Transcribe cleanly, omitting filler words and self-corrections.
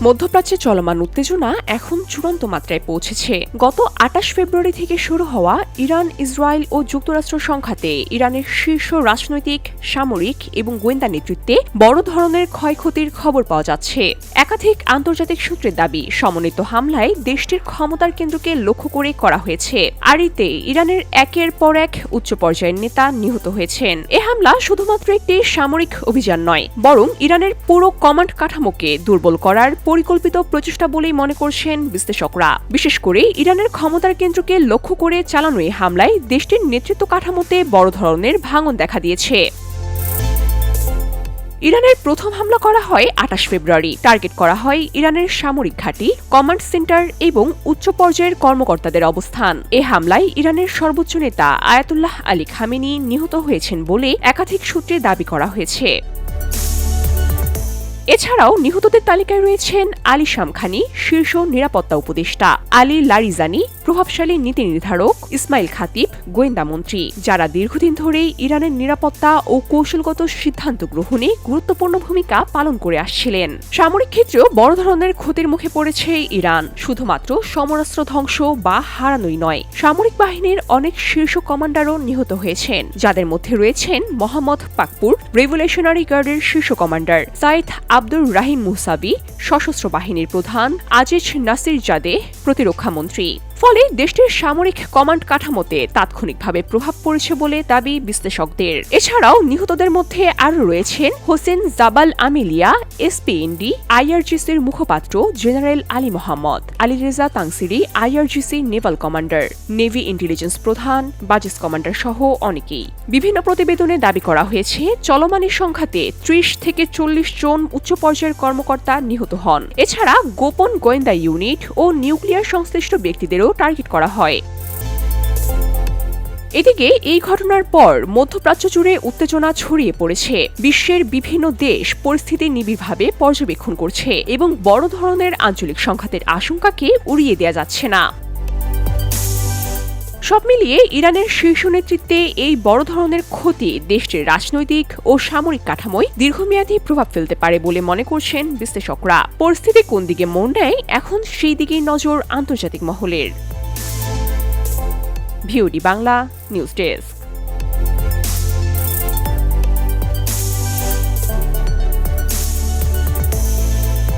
মধ্যপ্রাচ্যে চলমান উত্তেজনা এখন চূড়ান্ত মাত্রায় পৌঁছেছে। গত ২৮ ফেব্রুয়ারি থেকে শুরু হওয়া ইরান, ইসরায়েল ও যুক্তরাষ্ট্র সংঘাতে ইরানের শীর্ষ রাজনৈতিক, সামরিক এবং গোয়েন্দা নেতৃত্বে বড় ধরনের ক্ষয়ক্ষতির খবর পাওয়া যাচ্ছে। একাধিক আন্তর্জাতিক সূত্রের দাবি, সমন্বিত হামলায় দেশটির ক্ষমতার কেন্দ্রকে লক্ষ্য করে করা হয়েছে। আর এতে ইরানের একের পর এক উচ্চ পর্যায়ের নেতা নিহত হয়েছেন। এ হামলা শুধুমাত্র একটি সামরিক অভিযান নয়, বরং ইরানের পুরো কমান্ড কাঠামোকে দুর্বল করার পরিকল্পিত প্রচেষ্টা বলেই মনে করছেন বিশ্লেষকরা। বিশেষ করে ইরানের ক্ষমতার কেন্দ্রকে লক্ষ্য করে চালানো এই হামলায় দেশটির নেতৃত্ব কাঠামোতে বড় ধরনের ভাঙন দেখা দিয়েছে। ইরানের প্রথম হামলা করা হয় ২৮ ফেব্রুয়ারি। টার্গেট করা হয় ইরানের সামরিক ঘাঁটি, কমান্ড সেন্টার এবং উচ্চ পর্যায়ের কর্মকর্তাদের অবস্থান। এ হামলায় ইরানের সর্বোচ্চ নেতা আয়াতুল্লাহ আলী খামেনি নিহত হয়েছেন বলে একাধিক সূত্রে দাবি করা হয়েছে। এছাড়াও নিহতদের তালিকায় রয়েছেন আলী শামখানি, শীর্ষ নিরাপত্তা উপদেষ্টা, আলী লারিজানি, প্রভাবশালী নীতি নির্ধারক, ইসমাইল খাতিব, গোয়েন্দা মন্ত্রী, যারা দীর্ঘদিন ধরেই ইরানের নিরাপত্তা ও কৌশলগত সিদ্ধান্ত গ্রহণে গুরুত্বপূর্ণ ভূমিকা পালন করে আসছিলেন। সামরিক ক্ষেত্রেও বড় ধরনের ক্ষতির মুখে পড়েছে ইরান। শুধুমাত্র সমরাস্ত্র ধ্বংস বা হারানোই নয়, সামরিক বাহিনীর অনেক শীর্ষ কমান্ডারও নিহত হয়েছেন, যাদের মধ্যে রয়েছেন মোহাম্মদ পাকপুর, রেভলিউশনারি গার্ডের শীর্ষ কমান্ডার সাইদ আব্দুর রাহিম মুসাবি, সশস্ত্র বাহিনীর প্রধান আজিজ নাসির জাদেহ, প্রতিরক্ষামন্ত্রী। ফলে দেশটির সামরিক কমান্ড কাঠামোতে তাৎক্ষণিকভাবে প্রভাব পড়েছে বলে দাবি বিশ্লেষকদের। এছাড়াও নিহতদের মধ্যে আরও রয়েছেন হোসেন জাবাল আমিলিয়া, এসপিএনডি, আইআরজিসির মুখপাত্র general Ali Mohammad, Alireza Tangsiri, IRGC Naval commander, navy intelligence প্রধান, বাজিস কমান্ডার সহ অনেকেই। বিভিন্ন প্রতিবেদনে দাবি করা হয়েছে, চলমান সংঘাতে ৩০ থেকে ৪০ জন উচ্চ পর্যায়ের কর্মকর্তা নিহত হন। এছাড়া গোপন গোয়েন্দা ইউনিট ও নিউক্লিয়ার সংশ্লিষ্ট ব্যক্তিদেরও টার্গেট করা হয়। এদিকে এই ঘটনার পর মধ্যপ্রাচ্য জুড়ে উত্তেজনা ছড়িয়ে পড়েছে। বিশ্বের বিভিন্ন দেশ পরিস্থিতি নিবিড়ভাবে পর্যবেক্ষণ করছে এবং বড় ধরনের আঞ্চলিক সংঘাতের আশঙ্কাকে উড়িয়ে দেওয়া যাচ্ছে না। সব মিলিয়ে ইরানের শীর্ষ নেতৃত্বে এই বড় ধরনের ক্ষতি দেশটির রাজনৈতিক ও সামরিক কাঠামোয় দীর্ঘমেয়াদী প্রভাব ফেলতে পারে বলে মনে করছেন বিশ্লেষকরা। পরিস্থিতি কোন দিকে মোড় নেয়, এখন সেই দিকেই নজর আন্তর্জাতিক মহলের। VOD Bangla news desk.